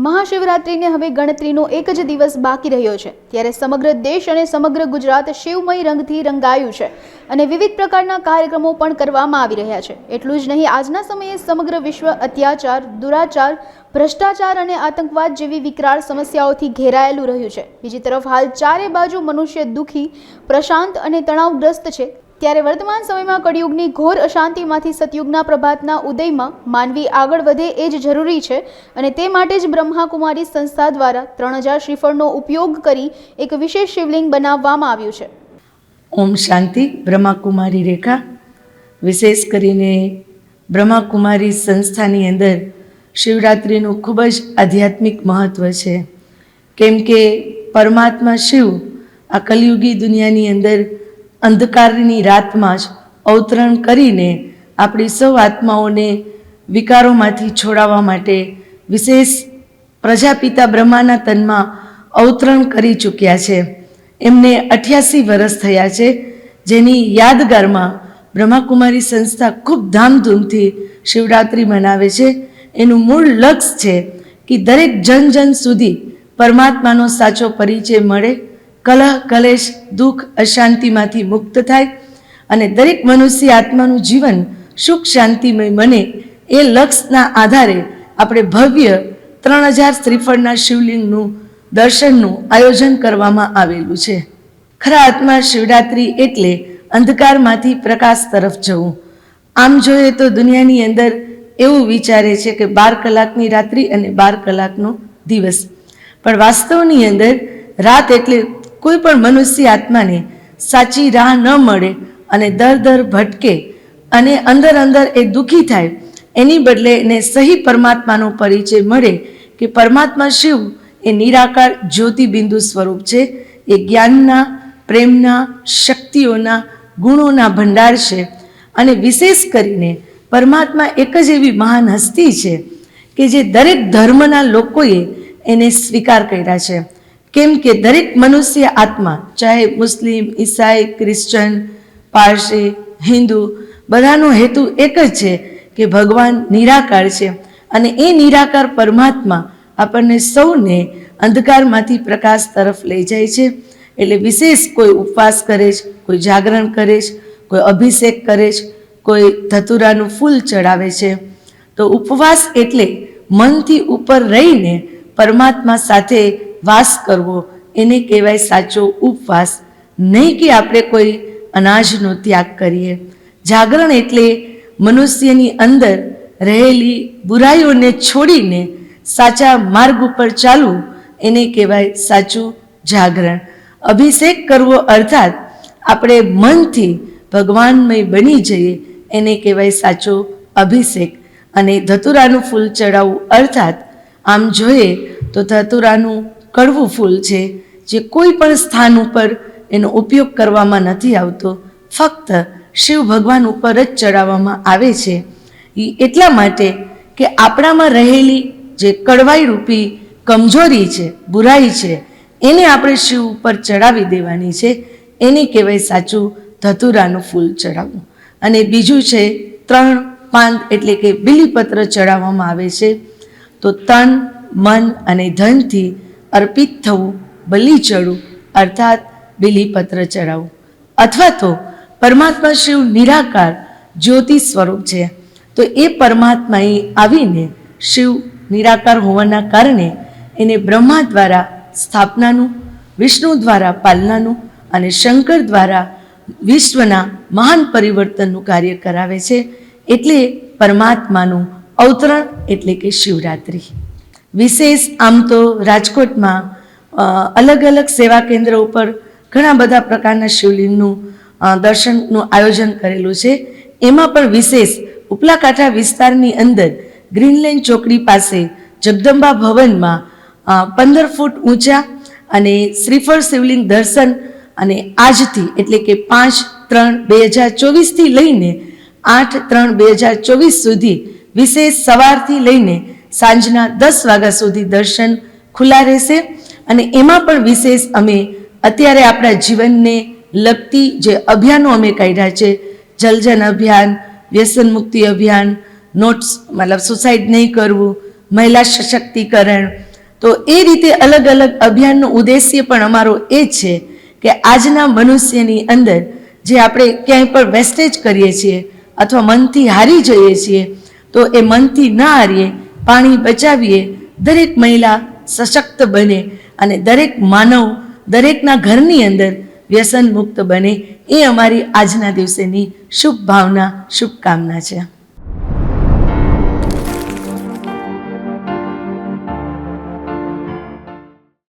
મહાશિવરાત્રિને હવે ગણતરીનો એક જ દિવસ બાકી રહ્યો છે, ત્યારે સમગ્ર દેશ અને સમગ્ર ગુજરાત શિવમય રંગથી રંગાયું છે અને વિવિધ પ્રકારના કાર્યક્રમો પણ કરવામાં આવી રહ્યા છે. એટલું જ નહીં, આજના સમયે સમગ્ર વિશ્વ અત્યાચાર, દુરાચાર, ભ્રષ્ટાચાર અને આતંકવાદ જેવી વિકરાળ સમસ્યાઓથી ઘેરાયેલું રહ્યું છે. બીજી તરફ હાલ ચારે બાજુ મનુષ્ય દુઃખી, પ્રશાંત અને તણાવગ્રસ્ત છે. ત્યારે વર્તમાન સમયમાં કળિયુગની ઘોર અશાંતિમાંથી સતયુગના પ્રભાતના ઉદયમાં માનવી આગળ વધે એ જ જરૂરી છે અને તે માટે જ બ્રહ્માકુમારી સંસ્થા દ્વારા 3000 શ્રીફળનો ઉપયોગ કરી એક વિશેષ શિવલિંગ બનાવવામાં આવ્યું છે. ઓમ શાંતિ. બ્રહ્માકુમારી રેખા. વિશેષ કરીને બ્રહ્માકુમારી સંસ્થાની અંદર શિવરાત્રિનું ખૂબ જ આધ્યાત્મિક મહત્ત્વ છે, કેમ કે પરમાત્મા શિવ આ કલિયુગી દુનિયાની અંદર અંધકારની રાતમાં જ અવતરણ કરીને આપણી સૌ આત્માઓને વિકારોમાંથી છોડાવવા માટે વિશેષ પ્રજાપિતા બ્રહ્માના તનમાં અવતરણ કરી ચૂક્યા છે. એમને 88 વર્ષ થયા છે, જેની યાદગારમાં બ્રહ્માકુમારી સંસ્થા ખૂબ ધામધૂમથી શિવરાત્રિ મનાવે છે. એનું મૂળ લક્ષ્ય છે કે દરેક જન સુધી પરમાત્માનો સાચો પરિચય મળે, કલહ, કલેશ, દુઃખ, અશાંતિમાંથી મુક્ત થાય અને દરેક મનુષ્ય આત્માનું જીવન સુખ શાંતિમય બને. એ લક્ષ્યના આધારે આપણે ભવ્ય 3000 શ્રીફળના શિવલિંગનું દર્શનનું આયોજન કરવામાં આવેલું છે. ખરા આત્મા શિવરાત્રિ એટલે અંધકારમાંથી પ્રકાશ તરફ જવું. આમ જોઈએ તો દુનિયાની અંદર એવું વિચારે છે કે 12 કલાકની રાત્રિ અને 12 કલાકનો દિવસ, પણ વાસ્તવની અંદર રાત એટલે કોઈ પણ મનુષ્ય આત્માને સાચી રાહ ન મળે અને દર ભટકે અને અંદર એ દુઃખી થાય, એની બદલે એને સહી પરમાત્માનો પરિચય મળે કે પરમાત્મા શિવ એ નિરાકાર જ્યોતિબિંદુ સ્વરૂપ છે. એ જ્ઞાનના, પ્રેમના, શક્તિઓના, ગુણોના ભંડાર છે અને વિશેષ કરીને પરમાત્મા એક જ એવી મહાન હસ્તી છે કે જે દરેક ધર્મના લોકોએ એને સ્વીકાર કર્યા છે. કેમ કે દરેક મનુષ્ય આત્મા, ચાહે મુસ્લિમ, ઈસાઈ, ક્રિશ્ચન, પારસી, હિન્દુ, બધાનો હેતુ એક જ છે કે ભગવાન નિરાકાર છે અને એ નિરાકાર પરમાત્મા આપણને સૌને અંધકારમાંથી પ્રકાશ તરફ લઈ જાય છે. એટલે વિશેષ કોઈ ઉપવાસ કરે છે, કોઈ જાગરણ કરે છે, કોઈ અભિષેક કરે છે, કોઈ ધતુરાનું ફૂલ ચડાવે છે. તો ઉપવાસ એટલે મનથી ઉપર રહીને પરમાત્મા સાથે વાસ કરવો, એને કહેવાય સાચો ઉપવાસ. નહીં કે આપણે કોઈ અનાજનો ત્યાગ કરીએ. જાગરણ એટલે મનુષ્યની અંદર રહેલી બુરાઈઓને છોડીને સાચા માર્ગ ઉપર ચાલવું, એને કહેવાય સાચું જાગરણ. અભિષેક કરવો અર્થાત આપણે મનથી ભગવાનમય બની જઈએ, એને કહેવાય સાચો અભિષેક. અને ધતુરાનું ફૂલ ચડાવવું અર્થાત આમ જોઈએ તો ધતુરાનું કડવું ફૂલ છે, જે કોઈ પણ સ્થાન ઉપર એનો ઉપયોગ કરવામાં નથી આવતો, ફક્ત શિવ ભગવાન ઉપર જ ચડાવવામાં આવે છે. એટલા માટે કે આપણામાં રહેલી જે કડવાઈ રૂપી કમજોરી છે, બુરાઈ છે, એને આપણે શિવ ઉપર ચડાવી દેવાની છે. એને કહેવાય સાચું ધતુરાનું ફૂલ ચડાવવું. અને બીજું છે 3 પાન એટલે કે બીલીપત્ર ચડાવવામાં આવે છે. તો તન, મન અને ધનથી અર્પિત થવું, બલિ ચડવું અર્થાત બીલીપત્ર ચડાવવું. અથવા તો પરમાત્મા શિવ નિરાકાર જ્યોતિ સ્વરૂપ છે, તો એ પરમાત્માએ આવીને શિવ નિરાકાર હોવાના કારણે એને બ્રહ્મા દ્વારા સ્થાપનાનું, વિષ્ણુ દ્વારા પાલનાનું અને શંકર દ્વારા વિશ્વના મહાન પરિવર્તનનું કાર્ય કરાવે છે. એટલે પરમાત્માનું અવતરણ એટલે કે શિવરાત્રિ. વિશેષ આમ તો રાજકોટમાં અલગ સેવા કેન્દ્ર ઉપર ઘણા બધા પ્રકારના શિવલિંગનું દર્શનનું આયોજન કરેલું છે. એમાં પણ વિશેષ ઉપલા કાંઠા વિસ્તારની અંદર ગ્રીનલેન્ડ ચોકડી પાસે જગદંબા ભવનમાં 15 ફૂટ ઊંચા અને શ્રીફળ શિવલિંગ દર્શન અને આજથી એટલે કે 5/3/2024 લઈને 8/3/2024 સુધી વિશેષ સવારથી લઈને સાંજના 10 વાગ્યા સુધી દર્શન ખુલ્લા રહેશે. અને એમાં પણ વિશેષ અમે અત્યારે આપણા જીવનને લગતી જે અભિયાનો અમે કાઢ્યા છે, જલજન અભિયાન, વ્યસન મુક્તિ અભિયાન, નોટ્સ મતલબ સુસાઇડ નહીં કરવું, મહિલા સશક્તિકરણ તો એ રીતે અલગ અલગ અભિયાનનો ઉદ્દેશ્ય પણ અમારો એ જ છે કે આજના મનુષ્યની અંદર જે આપણે ક્યાંય પણ વેસ્ટેજ કરીએ છીએ અથવા મનથી હારી જઈએ છીએ, તો એ મનથી ન હારીએ, પાણી બચાવીએ, દરેક મહિલા સશક્ત બને અને દરેક માનવ દરેકના ઘરની અંદર વ્યસન મુક્ત બને, એ અમારી આજના દિવસેની શુભ ભાવના, શુભકામના છે.